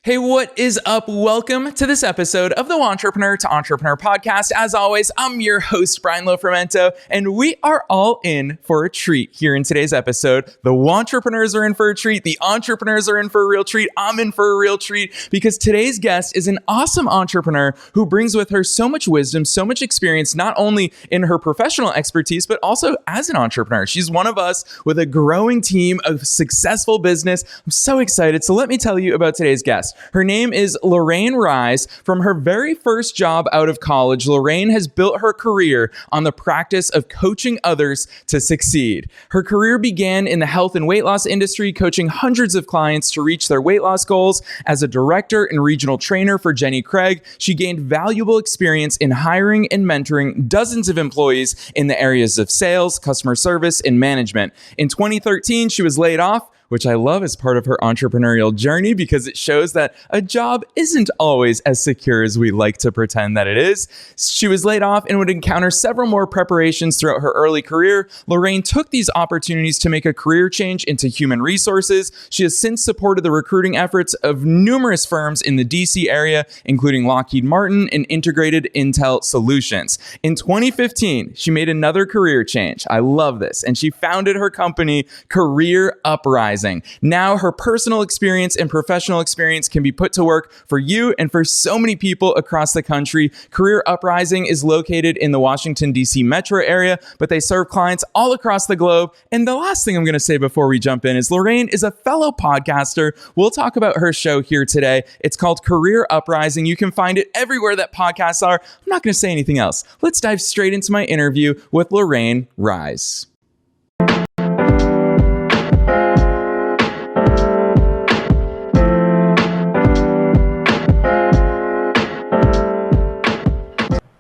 Hey, what is up? Welcome to this episode of the Wantrepreneur to Entrepreneur podcast. As always, I'm your host, Brian Lofrumento, and we are all in for a treat here in today's episode. The Wantrepreneurs are in for a treat. The entrepreneurs are in for a real treat. I'm in for a real treat because today's guest is an awesome entrepreneur who brings with her so much wisdom, so much experience, not only in her professional expertise, but also as an entrepreneur. She's one of us with a growing team of successful business. I'm so excited. So let me tell you about today's guest. Her name is Lorraine Rise. From her very first job out of college, Lorraine has built her career on the practice of coaching others to succeed. Her career began in the health and weight loss industry, coaching hundreds of clients to reach their weight loss goals. As a director and regional trainer for Jenny Craig, she gained valuable experience in hiring and mentoring dozens of employees in the areas of sales, customer service, and management. In 2013, she was laid off, which I love as part of her entrepreneurial journey because it shows that a job isn't always as secure as we like to pretend that it is. She was laid off and would encounter several more preparations throughout her early career. Lorraine took these opportunities to make a career change into human resources. She has since supported the recruiting efforts of numerous firms in the DC area, including Lockheed Martin and Integrated Intel Solutions. In 2015, she made another career change. I love this. And she founded her company, Career Uprising. Now her personal experience and professional experience can be put to work for you and for so many people across the country. Career Uprising is located in the Washington, D.C. metro area, but they serve clients all across the globe. And the last thing I'm going to say before we jump in is Lorraine is a fellow podcaster. We'll talk about her show here today. It's called Career Uprising. You can find it everywhere that podcasts are. I'm not going to say anything else. Let's dive straight into my interview with Lorraine Rise.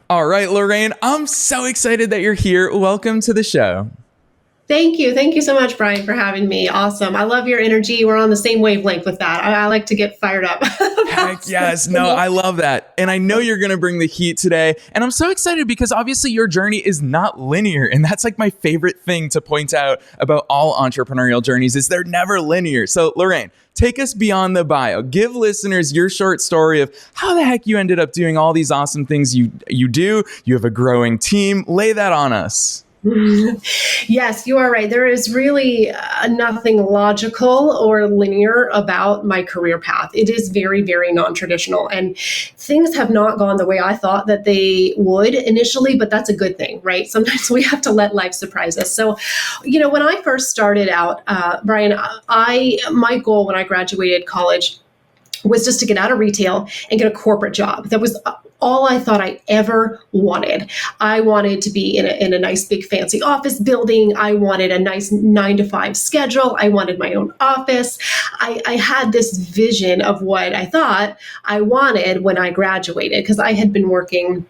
All right, Lorraine, I'm so excited that you're here. Welcome to the show. Thank you. Thank you so much, Brian, for having me. Awesome. I love your energy. We're on the same wavelength with that. I like to get fired up. Heck yes. No, I love that. And I know you're going to bring the heat today. And I'm so excited because obviously your journey is not linear. And that's like my favorite thing to point out about all entrepreneurial journeys is they're never linear. So Lorraine, take us beyond the bio. Give listeners your short story of how the heck you ended up doing all these awesome things you do. You have a growing team. Lay that on us. Yes, you are right. There is really nothing logical or linear about my career path. It is very, very non-traditional, and things have not gone the way I thought that they would initially, but that's a good thing, right? Sometimes we have to let life surprise us. So, when I first started out, Brian, my goal when I graduated college was just to get out of retail and get a corporate job. That was all I thought I ever wanted. I wanted to be in a nice big fancy office building. I wanted a nice 9-to-5 schedule. I wanted my own office. I had this vision of what I thought I wanted when I graduated because I had been working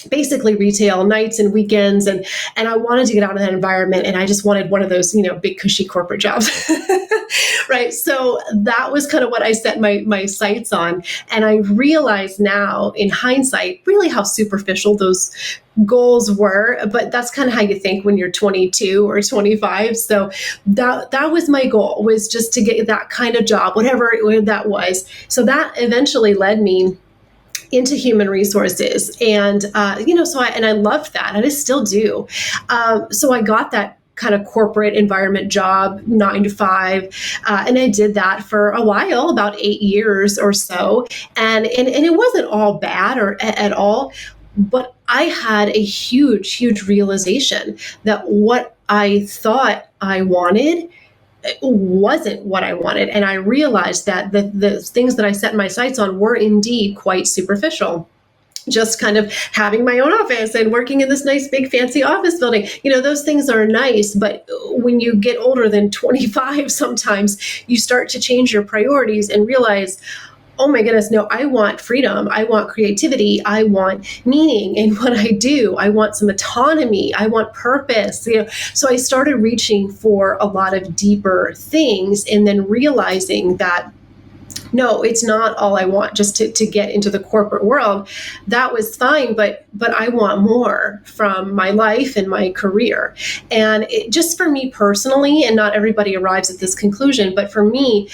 basically retail nights and weekends. And I wanted to get out of that environment. And I just wanted one of those, big cushy corporate jobs. Right. So that was kind of what I set my sights on. And I realize now in hindsight, really how superficial those goals were, but that's kind of how you think when you're 22 or 25. So that was my goal, was just to get that kind of job, whatever that was. So that eventually led me into human resources. And, I loved that, and I still do. So I got that kind of corporate environment job, 9-to-5. And I did that for a while, about 8 years or so. And it wasn't all bad or at all, but I had a huge, huge realization that what I thought I wanted wasn't what I wanted. And I realized that the things that I set my sights on were indeed quite superficial. Just kind of having my own office and working in this nice big fancy office building. Those things are nice, but when you get older than 25, sometimes you start to change your priorities and realize, oh my goodness, no, I want freedom. I want creativity. I want meaning in what I do. I want some autonomy. I want purpose. So I started reaching for a lot of deeper things and then realizing that no, it's not all I want just to get into the corporate world. That was fine, but I want more from my life and my career. And just for me personally, and not everybody arrives at this conclusion, but for me,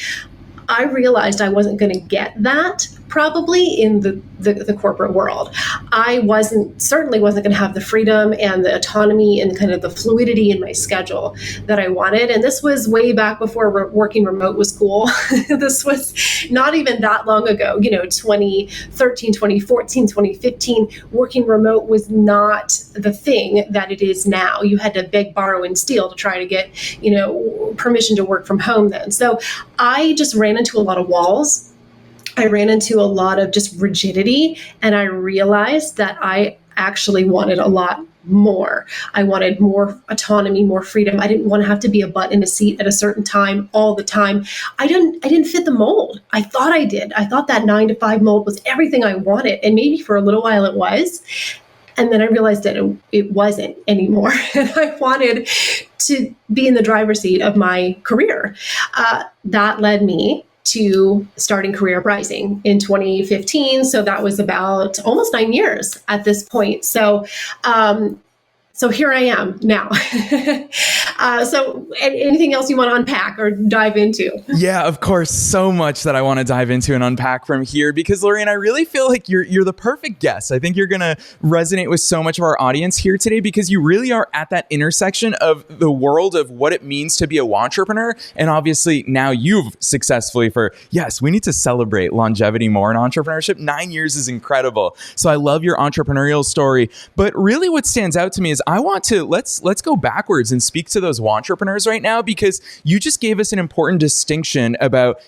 I realized I wasn't going to get that probably in the corporate world. I certainly wasn't going to have the freedom and the autonomy and kind of the fluidity in my schedule that I wanted. And this was way back before working remote was cool. This was not even that long ago, 2013, 2014, 2015, working remote was not the thing that it is now. You had to beg, borrow, and steal to try to get, permission to work from home then. So I just ran into a lot of walls. I ran into a lot of just rigidity, and I realized that I actually wanted a lot more. I wanted more autonomy, more freedom. I didn't want to have to be a butt in a seat at a certain time all the time. I didn't fit the mold. I thought I did. I thought that 9 to 5 mold was everything I wanted, and maybe for a little while it was. And then I realized that it wasn't anymore. And I wanted to be in the driver's seat of my career. That led me to starting Career Uprising in 2015. So that was about almost 9 years at this point. So here I am now. So anything else you want to unpack or dive into? Yeah, of course. So much that I want to dive into and unpack from here, because Lorraine, I really feel like you're the perfect guest. I think you're going to resonate with so much of our audience here today, because you really are at that intersection of the world of what it means to be a wantrepreneur. And obviously now you've successfully we need to celebrate longevity more in entrepreneurship. 9 years is incredible. So I love your entrepreneurial story. But really what stands out to me is I want to, let's go backwards and speak to those wantrepreneurs right now, because you just gave us an important distinction about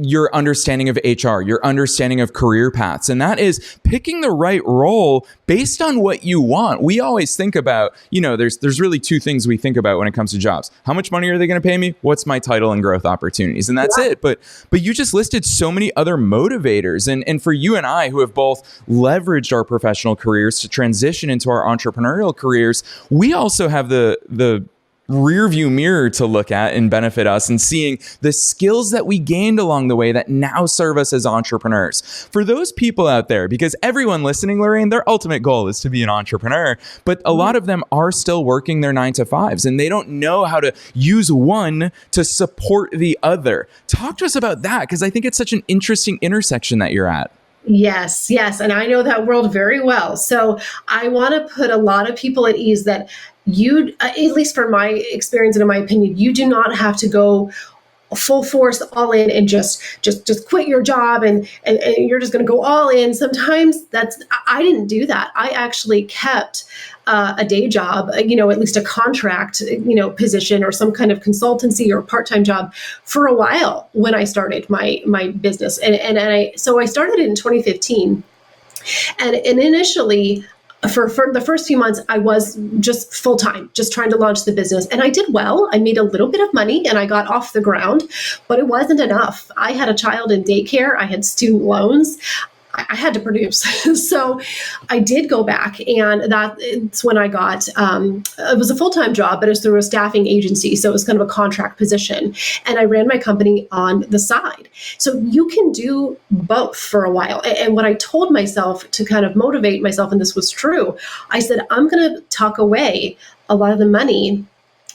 your understanding of HR, your understanding of career paths, and that is picking the right role based on what you want. We always think about, there's really two things we think about when it comes to jobs. How much money are they going to pay me? What's my title and growth opportunities? And that's it. But you just listed so many other motivators. And for you and I, who have both leveraged our professional careers to transition into our entrepreneurial careers, we also have the rear view mirror to look at and benefit us, and seeing the skills that we gained along the way that now serve us as entrepreneurs. For those people out there, because everyone listening, Lorraine, their ultimate goal is to be an entrepreneur, but a lot of them are still working their 9 to 5s and they don't know how to use one to support the other. Talk to us about that, because I think it's such an interesting intersection that you're at. Yes. And I know that world very well. So I want to put a lot of people at ease that you, at least from my experience and in my opinion, you do not have to go full force all in and just quit your job and you're just going to go all in. Sometimes I didn't do that. I actually kept a day job, at least a contract, position or some kind of consultancy or part-time job for a while when I started my business. So I started it in 2015. And initially, for the first few months, I was just full-time, just trying to launch the business. And I did well. I made a little bit of money and I got off the ground, but it wasn't enough. I had a child in daycare. I had student loans. I had to produce. So I did go back, and that's when I got, it was a full-time job, but it was through a staffing agency. So it was kind of a contract position. And I ran my company on the side. So you can do both for a while. And what I told myself to kind of motivate myself, and this was true, I said, I'm going to tuck away a lot of the money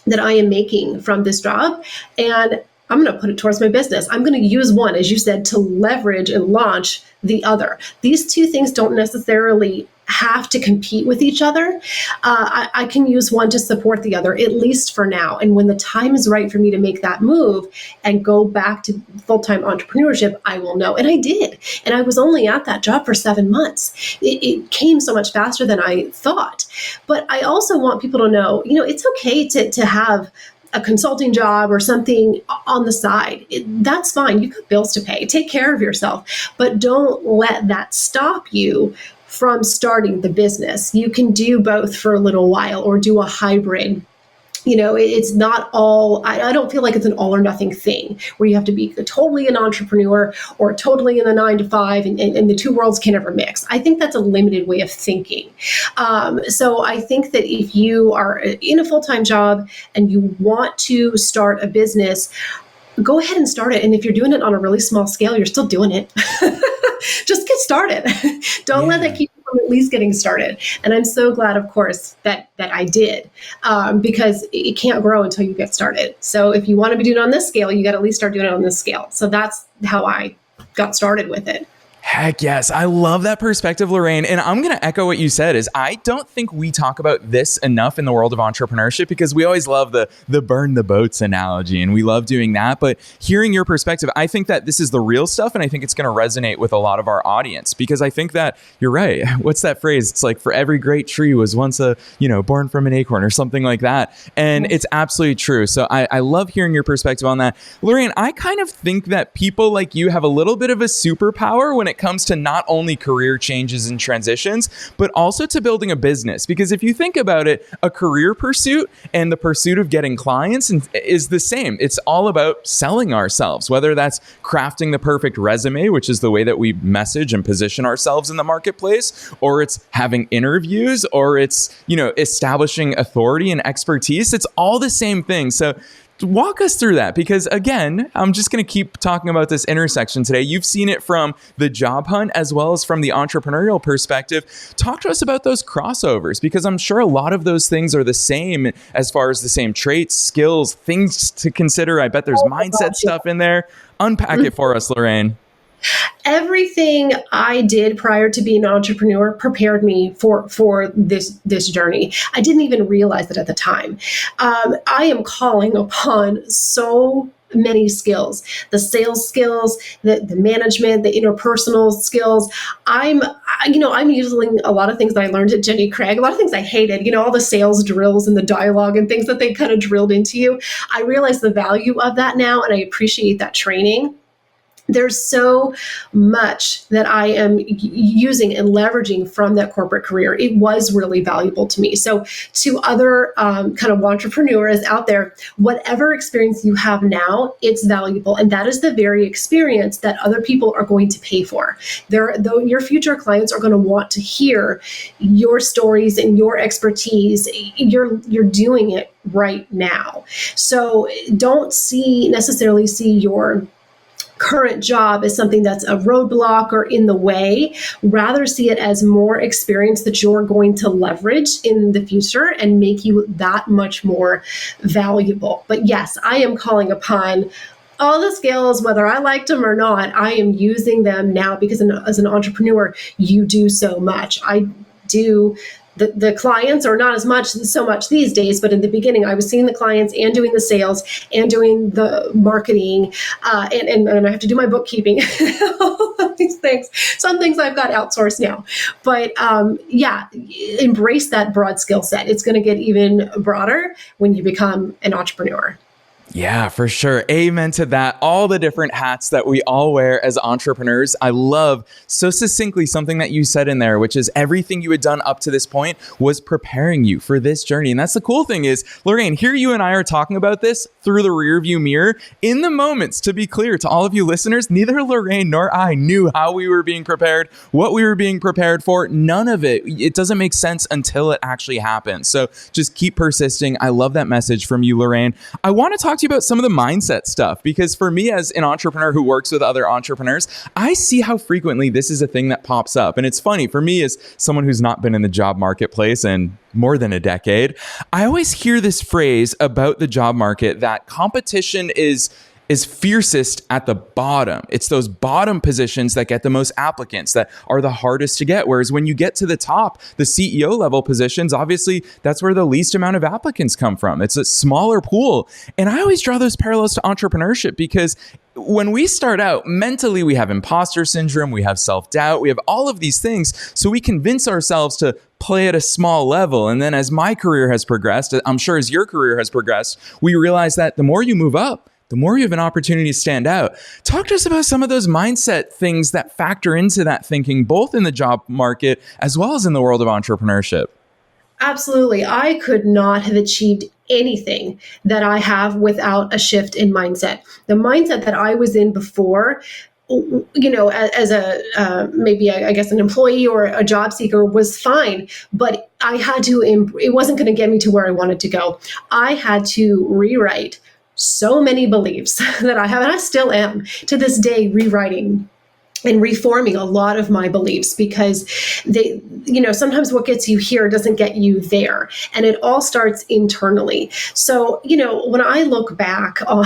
that I am making from this job, and I'm going to put it towards my business. I'm going to use one, as you said, to leverage and launch the other. These two things don't necessarily have to compete with each other. I can use one to support the other, at least for now. And when the time is right for me to make that move and go back to full-time entrepreneurship, I will know. And I did. And I was only at that job for 7 months. It came so much faster than I thought. But I also want people to know, it's okay to have a consulting job or something on the side. That's fine. You got bills to pay. Take care of yourself, but don't let that stop you from starting the business. You can do both for a little while or do a hybrid. It's not all, I don't feel like it's an all or nothing thing where you have to be totally an entrepreneur or totally in the 9 to 5 and the two worlds can never mix. I think that's a limited way of thinking. So I think that if you are in a full-time job and you want to start a business, go ahead and start it. And if you're doing it on a really small scale, you're still doing it. Just get started. Don't let that keep you from I'm at least getting started. And I'm so glad, of course, that I did, because it can't grow until you get started. So if you want to be doing it on this scale, you got to at least start doing it on this scale. So that's how I got started with it. Heck yes. I love that perspective, Lorraine. And I'm going to echo what you said is I don't think we talk about this enough in the world of entrepreneurship, because we always love the burn the boats analogy, and we love doing that. But hearing your perspective, I think that this is the real stuff. And I think it's going to resonate with a lot of our audience, because I think that you're right. What's that phrase? It's like, for every great tree was once born from an acorn, or something like that. And it's absolutely true. So I love hearing your perspective on that. Lorraine, I kind of think that people like you have a little bit of a superpower when it comes to not only career changes and transitions, but also to building a business. Because if you think about it, a career pursuit and the pursuit of getting clients is the same. It's all about selling ourselves, whether that's crafting the perfect resume, which is the way that we message and position ourselves in the marketplace, or it's having interviews, or it's, establishing authority and expertise. It's all the same thing. So walk us through that, because again, I'm just going to keep talking about this intersection today. You've seen it from the job hunt as well as from the entrepreneurial perspective. Talk to us about those crossovers, because I'm sure a lot of those things are the same as far as the same traits, skills, things to consider. I bet there's mindset stuff in there. Unpack it for us, Lorraine. Everything I did prior to being an entrepreneur prepared me for this journey. I didn't even realize it at the time. I am calling upon so many skills, the sales skills, the management, the interpersonal skills. I'm using a lot of things that I learned at Jenny Craig, a lot of things I hated, all the sales drills and the dialogue and things that they kind of drilled into you. I realize the value of that now, and I appreciate that training. There's so much that I am using and leveraging from that corporate career. It was really valuable to me. So to other kind of entrepreneurs out there, whatever experience you have now, it's valuable. And that is the very experience that other people are going to pay for. Though your future clients are going to want to hear your stories and your expertise. You're doing it right now. So don't necessarily see your current job as something that's a roadblock or in the way. Rather see it as more experience that you're going to leverage in the future and make you that much more valuable. But yes, I am calling upon all the skills, whether I liked them or not. I am using them now, because as an entrepreneur, you do so much. I do the clients, or not so much these days, but in the beginning, I was seeing the clients and doing the sales and doing the marketing, and I have to do my bookkeeping, all of these things. Some things I've got outsourced now, but embrace that broad skill set. It's going to get even broader when you become an entrepreneur. Yeah, for sure. Amen to that. All the different hats that we all wear as entrepreneurs. I love so succinctly something that you said in there, which is everything you had done up to this point was preparing you for this journey. And that's the cool thing is, Lorraine, here you and I are talking about this through the rearview mirror. In the moments, to be clear to all of you listeners, neither Lorraine nor I knew how we were being prepared, what we were being prepared for. None of it. It doesn't make sense until it actually happens. So just keep persisting. I love that message from you, Lorraine. I want to talk to you about some of the mindset stuff, because for me as an entrepreneur who works with other entrepreneurs, I see how frequently this is a thing that pops up. And it's funny for me as someone who's not been in the job marketplace in more than a decade, I always hear this phrase about the job market that competition is fiercest at the bottom. It's those bottom positions that get the most applicants, that are the hardest to get. Whereas when you get to the top, the CEO level positions, obviously that's where the least amount of applicants come from. It's a smaller pool. And I always draw those parallels to entrepreneurship, because when we start out, mentally, we have imposter syndrome, we have self-doubt, we have all of these things. So we convince ourselves to play at a small level. And then as my career has progressed, I'm sure as your career has progressed, we realize that the more you move up, the more you have an opportunity to stand out. Talk to us about some of those mindset things that factor into that thinking, both in the job market as well as in the world of entrepreneurship. Absolutely. I could not have achieved anything that I have without a shift in mindset. The mindset that I was in before, as maybe I guess an employee or a job seeker, was fine, but I had to, it wasn't going to get me to where I wanted to go. I had to rewrite so many beliefs that I have, and I still am to this day rewriting and reforming a lot of my beliefs, because sometimes what gets you here doesn't get you there. And it all starts internally. So, when I look back on,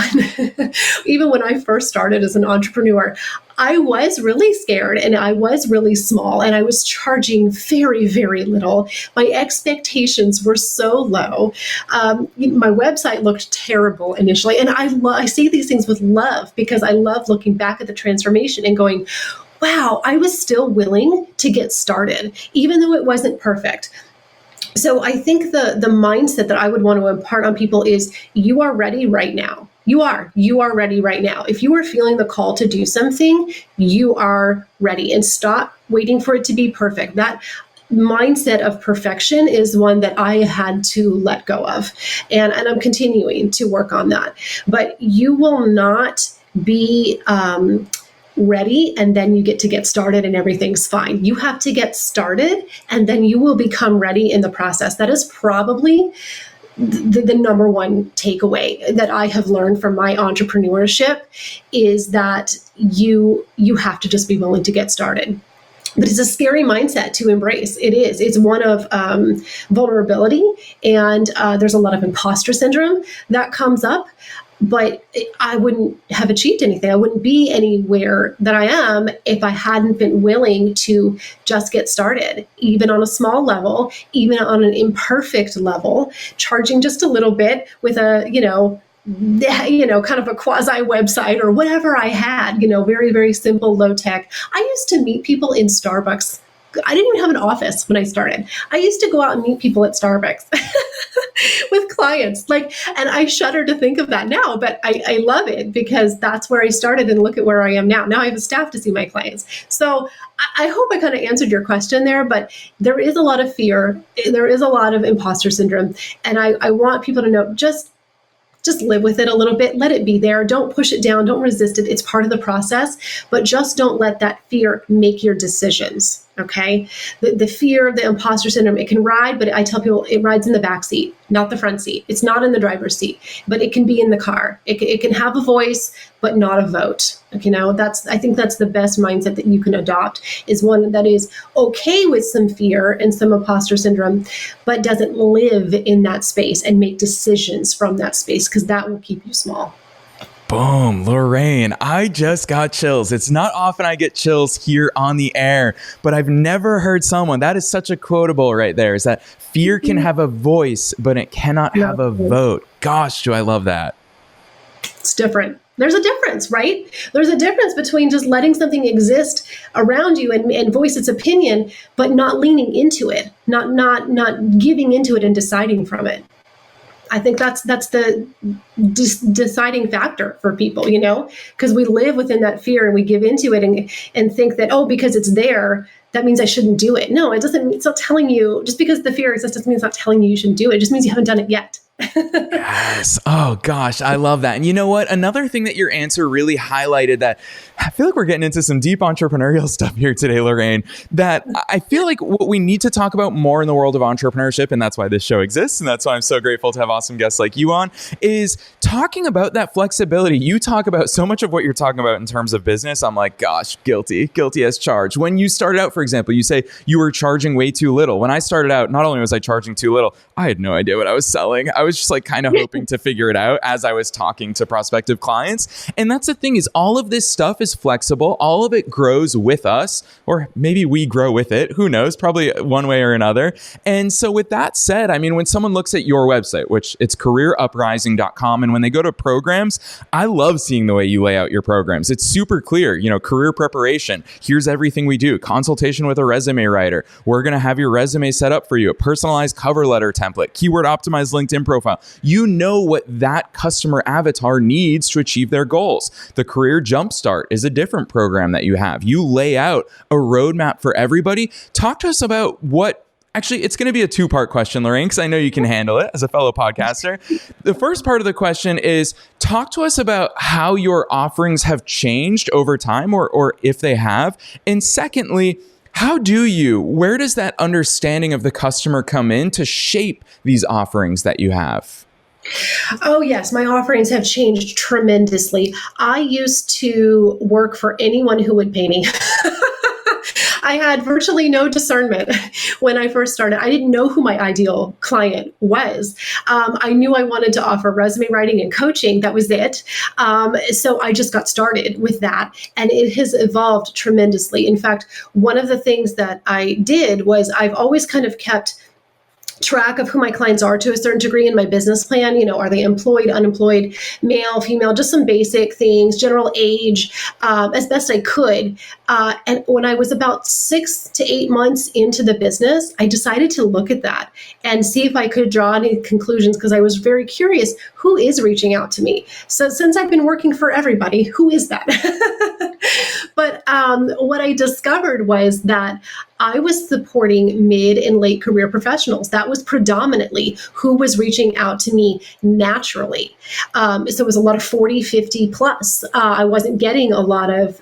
even when I first started as an entrepreneur, I was really scared and I was really small and I was charging very, very little. My expectations were so low. My website looked terrible initially. And I say these things with love, because I love looking back at the transformation and going, wow, I was still willing to get started, even though it wasn't perfect. So I think the mindset that I would want to impart on people is, you are ready right now. You are ready right now. If you are feeling the call to do something, you are ready, and stop waiting for it to be perfect. That mindset of perfection is one that I had to let go of. And I'm continuing to work on that. But you will not be ready and then you get started and everything's fine. You have to get started and then you will become ready in the process. That is probably the number one takeaway that I have learned from my entrepreneurship, is that you have to just be willing to get started. But it's a scary mindset to embrace. It is. It's one of vulnerability, and there's a lot of imposter syndrome that comes up. But I wouldn't have achieved anything. I wouldn't be anywhere that I am if I hadn't been willing to just get started, even on a small level, even on an imperfect level, charging just a little bit with a, kind of a quasi website or whatever I had, very, very simple, low tech. I used to meet people in Starbucks. I didn't even have an office when I started. I used to go out and meet people at Starbucks with clients. And I shudder to think of that now, but I love it, because that's where I started, and look at where I am now. Now I have a staff to see my clients. So I hope I kind of answered your question there, but there is a lot of fear. There is a lot of imposter syndrome. And I want people to know, just live with it a little bit. Let it be there. Don't push it down. Don't resist it. It's part of the process, but just don't let that fear make your decisions. Okay. The fear, the imposter syndrome, it can ride, but I tell people it rides in the back seat, not the front seat. It's not in the driver's seat, but it can be in the car. It can have a voice, but not a vote. I think that's the best mindset that you can adopt, is one that is okay with some fear and some imposter syndrome, but doesn't live in that space and make decisions from that space, because that will keep you small. Boom, Lorraine, I just got chills. It's not often I get chills here on the air, but I've never heard someone, that is such a quotable right there, is that fear can have a voice, but it cannot have a vote. Gosh, do I love that. It's different. There's a difference, right? There's a difference between just letting something exist around you and voice its opinion, but not leaning into it, not giving into it and deciding from it. I think that's the deciding factor for people, because we live within that fear and we give into it and think that, because it's there, that means I shouldn't do it. No, it doesn't. It's not telling you, just because the fear exists doesn't mean it's not telling you shouldn't do it. It just means you haven't done it yet. Yes. Oh gosh, I love that. And you know what? Another thing that your answer really highlighted, that I feel like we're getting into some deep entrepreneurial stuff here today, Lorraine, that I feel like what we need to talk about more in the world of entrepreneurship, and that's why this show exists, and that's why I'm so grateful to have awesome guests like you on, is talking about that flexibility. You talk about so much of what you're talking about in terms of business. I'm like, gosh, guilty as charged. When you started out, for example, you say you were charging way too little. When I started out, not only was I charging too little, I had no idea what I was selling. I was just kind of hoping to figure it out as I was talking to prospective clients. And that's the thing, is all of this stuff is flexible. All of it grows with us, or maybe we grow with it. Who knows? Probably one way or another. And so with that said, when someone looks at your website, which it's careeruprising.com, and when they go to programs, I love seeing the way you lay out your programs. It's super clear, career preparation. Here's everything we do. Consultation with a resume writer. We're going to have your resume set up for you. A personalized cover letter template, keyword optimized LinkedIn profile. You know what that customer avatar needs to achieve their goals. The Career Jumpstart is a different program that you have. You lay out a roadmap for everybody. Talk to us about what, actually, it's going to be a two-part question, Lorraine, because I know you can handle it as a fellow podcaster. The first part of the question is, talk to us about how your offerings have changed over time, or if they have. And secondly, where does that understanding of the customer come in to shape these offerings that you have? Oh, yes, my offerings have changed tremendously. I used to work for anyone who would pay me. I had virtually no discernment when I first started. I didn't know who my ideal client was. I knew I wanted to offer resume writing and coaching. That was it. So I just got started with that, and it has evolved tremendously. In fact, one of the things that I did was I've always kind of kept track of who my clients are to a certain degree in my business plan. Are they employed, unemployed, male, female, just some basic things, general age, as best I could. And when I was about 6 to 8 months into the business, I decided to look at that and see if I could draw any conclusions, because I was very curious, who is reaching out to me? So since I've been working for everybody, who is that? But what I discovered was that I was supporting mid and late career professionals. That was predominantly who was reaching out to me naturally. So it was a lot of 40, 50 plus. I wasn't getting a lot of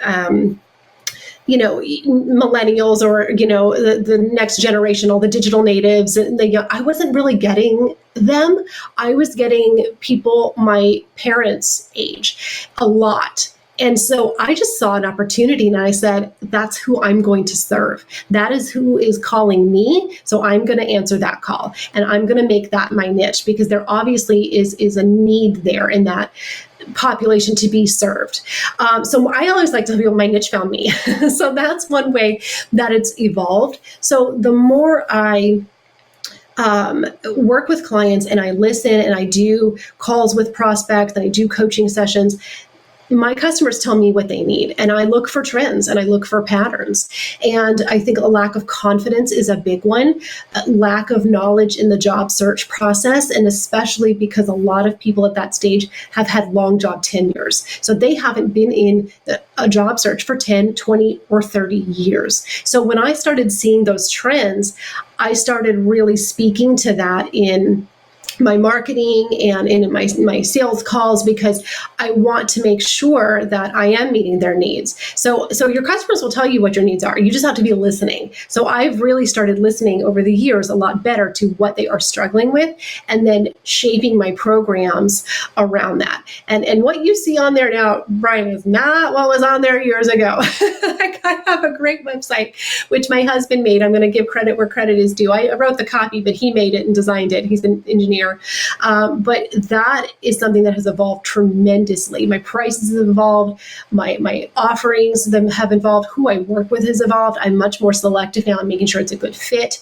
millennials or, the next generation, all the digital natives. And I wasn't really getting them. I was getting people my parents' age a lot. And so I just saw an opportunity, and I said, that's who I'm going to serve. That is who is calling me. So I'm going to answer that call, and I'm going to make that my niche, because there obviously is a need there in that population to be served. So I always like to tell people my niche found me. So that's one way that it's evolved. So the more I work with clients and I listen and I do calls with prospects and I do coaching sessions, my customers tell me what they need, and I look for trends and I look for patterns. And I think a lack of confidence is a big one, a lack of knowledge in the job search process, and especially because a lot of people at that stage have had long job tenures. So they haven't been in a job search for 10, 20, or 30 years. So when I started seeing those trends, I started really speaking to that in my marketing and in my sales calls, because I want to make sure that I am meeting their needs. So your customers will tell you what your needs are. You just have to be listening. So I've really started listening over the years a lot better to what they are struggling with, and then shaping my programs around that. And what you see on there now, Brian, is not what was on there years ago. I have a great website, which my husband made. I'm going to give credit where credit is due. I wrote the copy, but he made it and designed it. He's an engineer. But that is something that has evolved tremendously. My prices have evolved. My offerings have evolved. Who I work with has evolved. I'm much more selective now in making sure it's a good fit.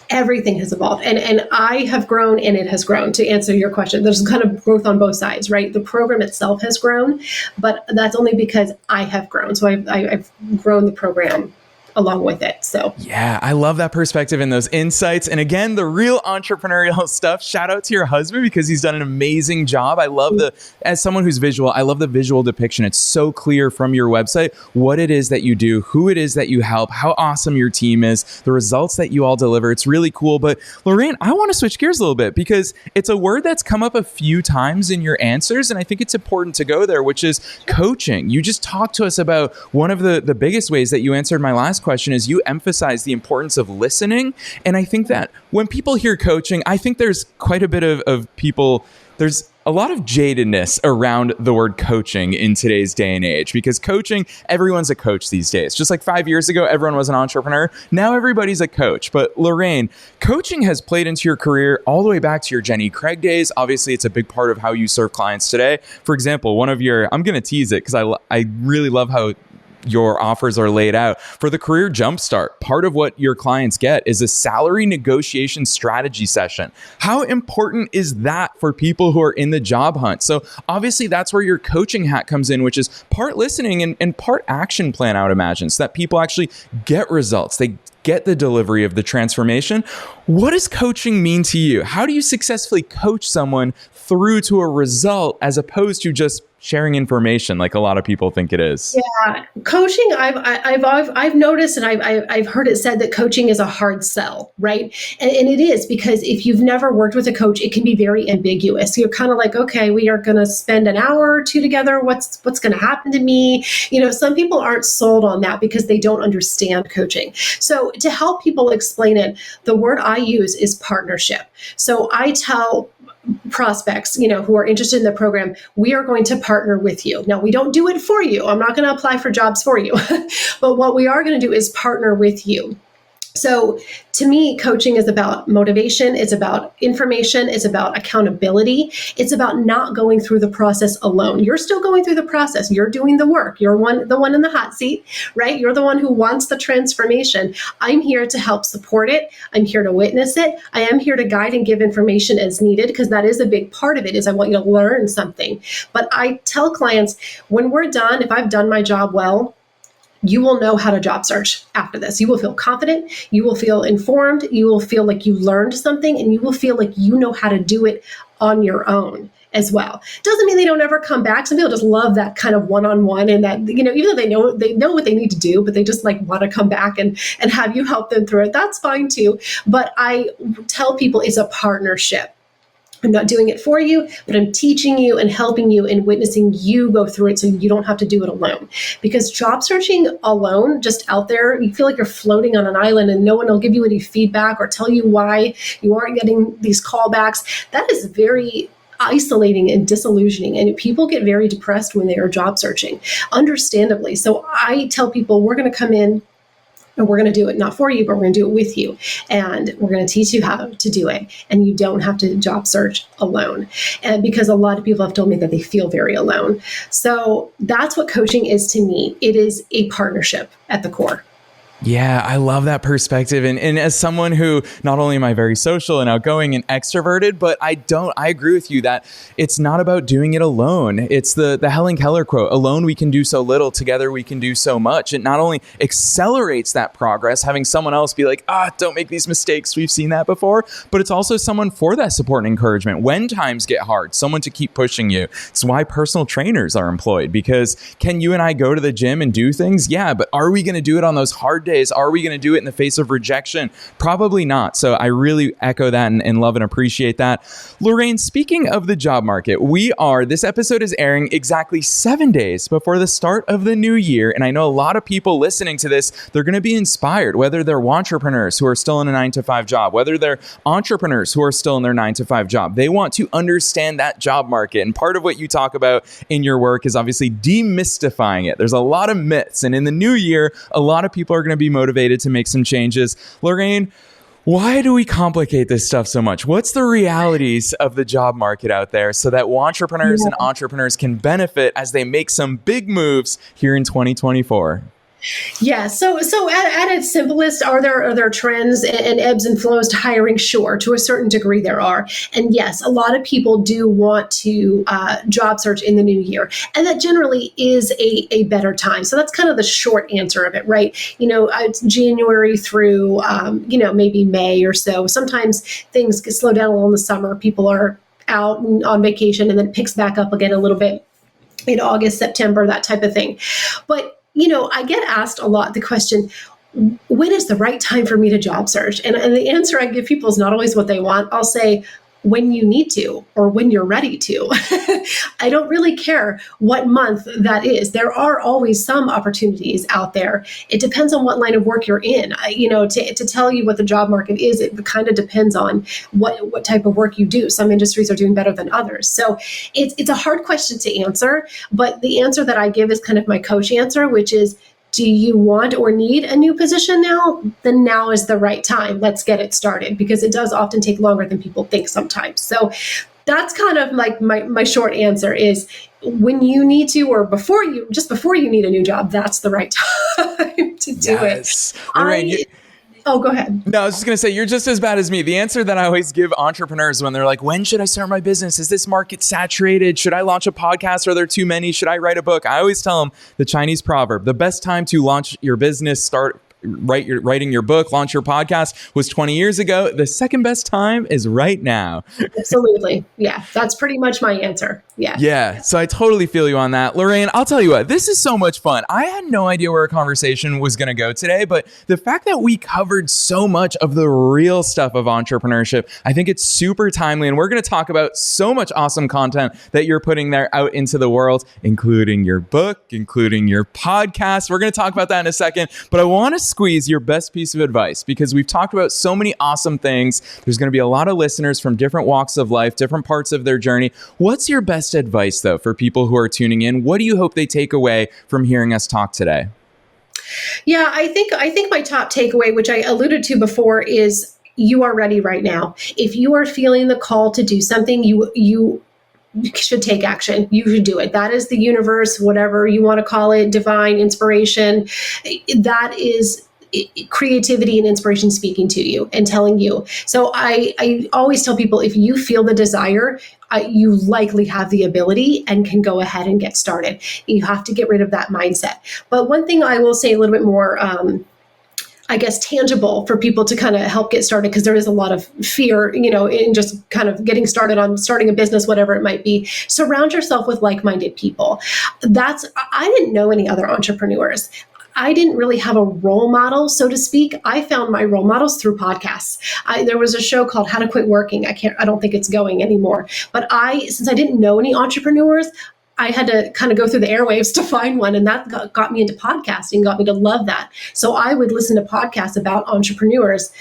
Everything has evolved, and I have grown, and it has grown. To answer your question, there's kind of growth on both sides, right? The program itself has grown, but that's only because I have grown. So I've grown the program along with it. So yeah, I love that perspective and those insights. And again, the real entrepreneurial stuff. Shout out to your husband, because he's done an amazing job. I love as someone who's visual, I love the visual depiction. It's so clear from your website what it is that you do, who it is that you help, how awesome your team is, the results that you all deliver. It's really cool. But Lorraine, I want to switch gears a little bit, because it's a word that's come up a few times in your answers, and I think it's important to go there, which is coaching. You just talked to us about one of the biggest ways that you answered my last question is you emphasize the importance of listening. And I think that when people hear coaching, I think there's quite a bit of people, there's a lot of jadedness around the word coaching in today's day and age, because coaching, everyone's a coach these days. Just like 5 years ago, everyone was an entrepreneur. Now everybody's a coach. But Lorraine, coaching has played into your career all the way back to your Jenny Craig days. Obviously, it's a big part of how you serve clients today. For example, one of your, I'm going to tease it because I really love how your offers are laid out. For the Career Jumpstart, part of what your clients get is a salary negotiation strategy session. How important is that for people who are in the job hunt? So obviously that's where your coaching hat comes in, which is part listening and part action plan, I would imagine, so that people actually get results. They get the delivery of the transformation. What does coaching mean to you? How do you successfully coach someone through to a result, as opposed to just sharing information like a lot of people think it is? Yeah, coaching. I've noticed, and I've heard it said that coaching is a hard sell, right? And it is, because if you've never worked with a coach, it can be very ambiguous. You're kind of like, okay, we are going to spend an hour or two together. What's going to happen to me? Some people aren't sold on that because they don't understand coaching. So to help people explain it, the word I use is partnership. So I tell prospects, who are interested in the program, we are going to partner with you. Now, we don't do it for you. I'm not going to apply for jobs for you, but what we are going to do is partner with you. So to me, coaching is about motivation. It's about information. It's about accountability. It's about not going through the process alone. You're still going through the process. You're doing the work. You're the one in the hot seat, right? You're the one who wants the transformation. I'm here to help support it. I'm here to witness it. I am here to guide and give information as needed, because that is a big part of it, is I want you to learn something. But I tell clients, when we're done, if I've done my job well, you will know how to job search after this. You will feel confident. You will feel informed. You will feel like you learned something, and you will feel like you know how to do it on your own as well. Doesn't mean they don't ever come back. Some people just love that kind of one-on-one, and that, even though they know what they need to do, but they just want to come back and have you help them through it. That's fine too. But I tell people it's a partnership. I'm not doing it for you, but I'm teaching you and helping you and witnessing you go through it so you don't have to do it alone. Because job searching alone, just out there, you feel like you're floating on an island and no one will give you any feedback or tell you why you aren't getting these callbacks. That is very isolating and disillusioning, and people get very depressed when they are job searching, understandably. So I tell people, we're going to come in and we're going to do it not for you, but we're going to do it with you. And we're going to teach you how to do it. And you don't have to job search alone. And because a lot of people have told me that they feel very alone. So that's what coaching is to me. It is a partnership at the core. Yeah, I love that perspective. And as someone who, not only am I very social and outgoing and extroverted, but I agree with you that it's not about doing it alone. It's the Helen Keller quote, alone we can do so little, together we can do so much. It not only accelerates that progress, having someone else be like, don't make these mistakes, we've seen that before, but it's also someone for that support and encouragement when times get hard, someone to keep pushing you. It's why personal trainers are employed, because can you and I go to the gym and do things? Yeah, but are we going to do it on those hard days? Are we going to do it in the face of rejection? Probably not. So I really echo that and love and appreciate that. Lorraine, speaking of the job market, this episode is airing exactly 7 days before the start of the new year. And I know a lot of people listening to this, they're going to be inspired, whether they're wantrepreneurs who are still in a 9-to-5 job, whether they're entrepreneurs who are still in their 9-to-5 job. They want to understand that job market. And part of what you talk about in your work is obviously demystifying it. There's a lot of myths. And in the new year, a lot of people are going to be motivated to make some changes. Lorraine, why do we complicate this stuff so much? What's the realities of the job market out there so that wantrepreneurs and entrepreneurs can benefit as they make some big moves here in 2024? Yeah. So at its simplest, are there trends and ebbs and flows to hiring? Sure. To a certain degree, there are. And yes, a lot of people do want to job search in the new year. And that generally is a better time. So that's kind of the short answer of it, right? It's January through, maybe May or so. Sometimes things get slow down a little in the summer. People are out and on vacation, and then it picks back up again a little bit in August, September, that type of thing. But I get asked a lot the question, when is the right time for me to job search? And the answer I give people is not always what they want. I'll say, when you need to, or when you're ready to. I don't really care what month that is. There are always some opportunities out there. It depends on what line of work you're in. To tell you what the job market is, it kind of depends on what type of work you do. Some industries are doing better than others. So it's a hard question to answer, but the answer that I give is kind of my coach answer, which is, do you want or need a new position now? Then now is the right time. Let's get it started, because it does often take longer than people think sometimes. So that's kind of like my short answer is, when you need to, or before you need a new job, that's the right time to do it. Lorraine, Oh, go ahead. No, I was just going to say, you're just as bad as me. The answer that I always give entrepreneurs when they're like, when should I start my business? Is this market saturated? Should I launch a podcast? Are there too many? Should I write a book? I always tell them the Chinese proverb, the best time to launch your business, writing your book, launch your podcast was 20 years ago. The second best time is right now. Absolutely. Yeah, that's pretty much my answer. Yeah, so I totally feel you on that. Lorraine, I'll tell you what, this is so much fun. I had no idea where our conversation was going to go today, but the fact that we covered so much of the real stuff of entrepreneurship, I think it's super timely. And we're going to talk about so much awesome content that you're putting there out into the world, including your book, including your podcast. We're going to talk about that in a second, but I want to squeeze your best piece of advice because we've talked about so many awesome things. There's going to be a lot of listeners from different walks of life, different parts of their journey. What's your best advice, though, for people who are tuning in? What do you hope they take away from hearing us talk today? Yeah, I think my top takeaway, which I alluded to before, is you are ready right now. If you are feeling the call to do something, you should take action. You should do it. That is the universe, whatever you want to call it, divine inspiration. That is creativity and inspiration speaking to you and telling you. So I always tell people, if you feel the desire, you likely have the ability and can go ahead and get started. You have to get rid of that mindset. But one thing I will say a little bit more, I guess, tangible for people to kind of help get started, because there is a lot of fear, in just kind of getting started on starting a business, whatever it might be. Surround yourself with like-minded people. I didn't know any other entrepreneurs. I didn't really have a role model, so to speak. I found my role models through podcasts. There was a show called How to Quit Working. I don't think it's going anymore. But since I didn't know any entrepreneurs, I had to kind of go through the airwaves to find one. And that got me into podcasting, got me to love that. So I would listen to podcasts about entrepreneurs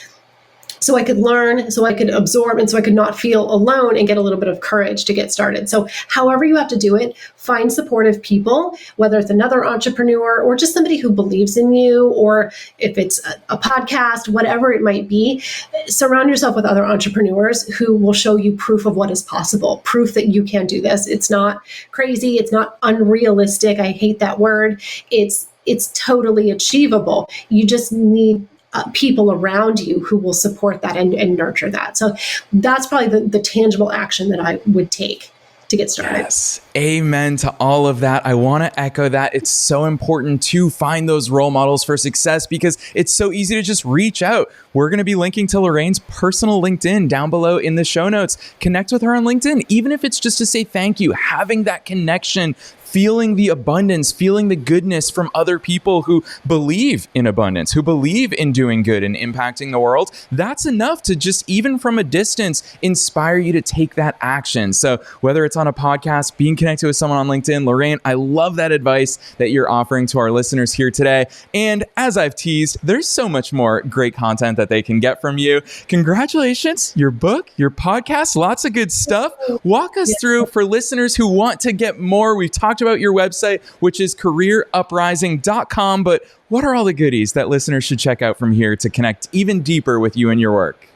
so I could learn, so I could absorb, and so I could not feel alone and get a little bit of courage to get started. So however you have to do it, find supportive people, whether it's another entrepreneur or just somebody who believes in you, or if it's a podcast, whatever it might be. Surround yourself with other entrepreneurs who will show you proof of what is possible, proof that you can do this. It's not crazy. It's not unrealistic. I hate that word. It's totally achievable. You just need people around you who will support that and nurture that. So that's probably the tangible action that I would take to get started. Yes. Amen to all of that. I want to echo that. It's so important to find those role models for success because it's so easy to just reach out. We're going to be linking to Lorraine's personal LinkedIn down below in the show notes. Connect with her on LinkedIn, even if it's just to say thank you, having that connection, feeling the abundance, feeling the goodness from other people who believe in abundance, who believe in doing good and impacting the world. That's enough to just, even from a distance, inspire you to take that action. So whether it's on a podcast, being connected with someone on LinkedIn, Lorraine, I love that advice that you're offering to our listeners here today. And as I've teased, there's so much more great content that they can get from you. Congratulations, your book, your podcast, lots of good stuff. Walk us through, for listeners who want to get more. We've talked about your website, which is careeruprising.com, but what are all the goodies that listeners should check out from here to connect even deeper with you and your work?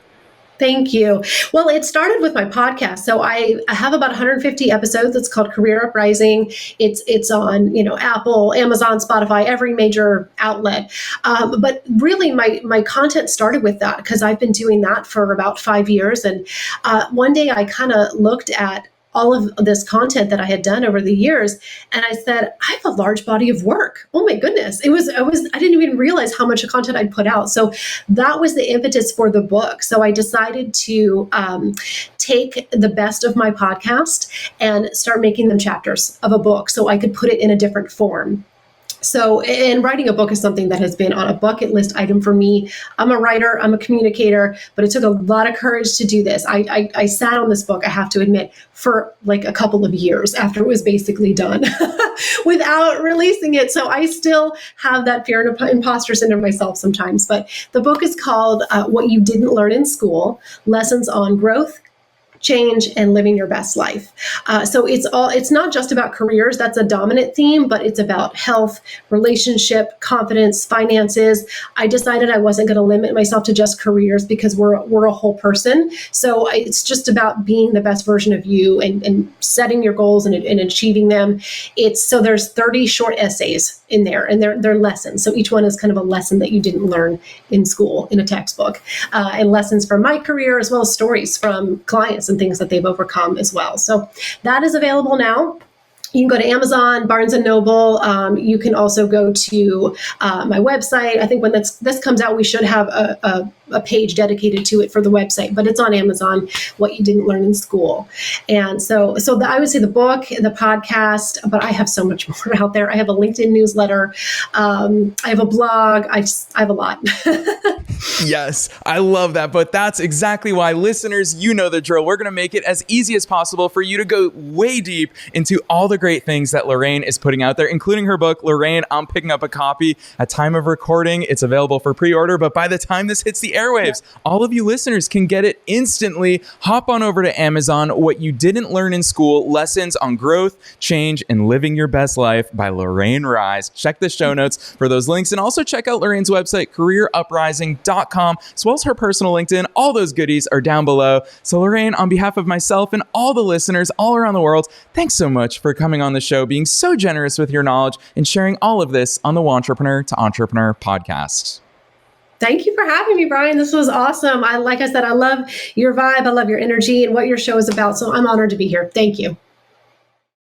Thank you. Well, it started with my podcast. So I have about 150 episodes. It's called Career Uprising. It's on, Apple, Amazon, Spotify, every major outlet. But really my content started with that because I've been doing that for about 5 years. And one day I kind of looked at all of this content that I had done over the years. And I said, I have a large body of work. Oh my goodness. I didn't even realize how much content I'd put out. So that was the impetus for the book. So I decided to take the best of my podcast and start making them chapters of a book so I could put it in a different form. So, and writing a book is something that has been on a bucket list item for me. I'm a writer, I'm a communicator, but it took a lot of courage to do this. I sat on this book, I have to admit, for like a couple of years after it was basically done without releasing it. So I still have that fear and imposter syndrome myself sometimes. But the book is called What You Didn't Learn in School, Lessons on Growth, Change, and Living Your Best Life. So it's not just about careers. That's a dominant theme, but it's about health, relationship, confidence, finances. I decided I wasn't going to limit myself to just careers because we're a whole person. So it's just about being the best version of you and setting your goals and achieving them. So there's 30 short essays in there, and they're lessons. So each one is kind of a lesson that you didn't learn in school in a textbook, and lessons from my career, as well as stories from clients and things that they've overcome as well. So that is available now. You can go to Amazon, Barnes & Noble. You can also go to my website. I think when this comes out, we should have a a page dedicated to it for the website, but it's on Amazon, What You Didn't Learn in School. And I would say the book, the podcast, but I have so much more out there. I have a LinkedIn newsletter. I have a blog. I have a lot. Yes, I love that. But that's exactly why, listeners, you know the drill. We're going to make it as easy as possible for you to go way deep into all the great things that Lorraine is putting out there, including her book. Lorraine, I'm picking up a copy at time of recording. It's available for pre-order, but by the time this hits the airwaves, all of you listeners can get it instantly. Hop on over to Amazon, What You Didn't Learn in School, Lessons on Growth, Change, and Living Your Best Life by Lorraine Rise. Check the show notes for those links, and also check out Lorraine's website, careeruprising.com, as well as her personal LinkedIn. All those goodies are down below. So Lorraine, on behalf of myself and all the listeners all around the world, thanks so much for coming on the show, being so generous with your knowledge, and sharing all of this on the Wantrepreneur to Entrepreneur podcast. Thank you for having me, Brian. This was awesome. Like I said, I love your vibe. I love your energy and what your show is about. So I'm honored to be here. Thank you.